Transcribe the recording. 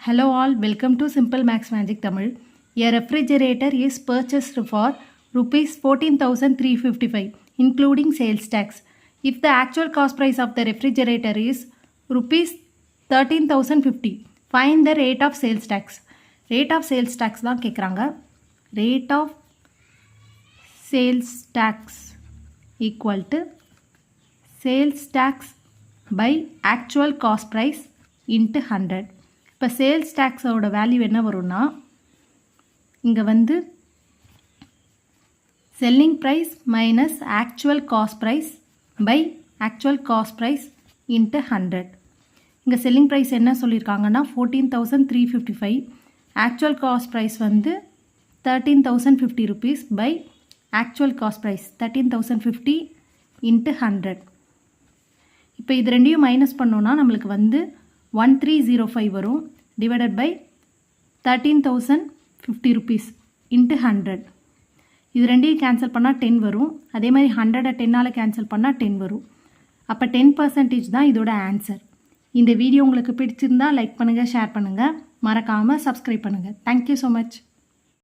Hello all, welcome to Simple Max Magic Tamil. A refrigerator is purchased for rupees 14,355 including sales tax. If the actual cost price of the refrigerator is rupees 13,050, find the rate of sales tax. Rate of sales tax தான் கேட்குறாங்க. Rate of sales tax equal to sales tax by actual cost price into 100. இப்போ sales டேக்ஸோட value என்ன வரும்னா இங்கே வந்து selling price minus actual cost price by actual cost price into 100. இங்கே selling price என்ன சொல்லியிருக்காங்கன்னா 14,355, ஆக்சுவல் காஸ்ட் ப்ரைஸ் வந்து 13,050 rupees by actual cost price 13,050 into 100. இப்போ இது ரெண்டையும் மைனஸ் பண்ணோன்னா நம்மளுக்கு வந்து 1305 வரும் டிவைடட் பை 13,050 rupees இன்ட்டு 100. இது ரெண்டையும் கேன்சல் பண்ணால் 10 வரும். அதே மாதிரி 100 10ஆல் கேன்சல் பண்ணால் 10 வரும். அப்போ 10% தான் இதோட ஆன்சர். இந்த வீடியோ உங்களுக்கு பிடிச்சிருந்தால் லைக் பண்ணுங்கள், ஷேர் பண்ணுங்கள், மறக்காமல் சப்ஸ்கிரைப் பண்ணுங்கள். Thank you so much.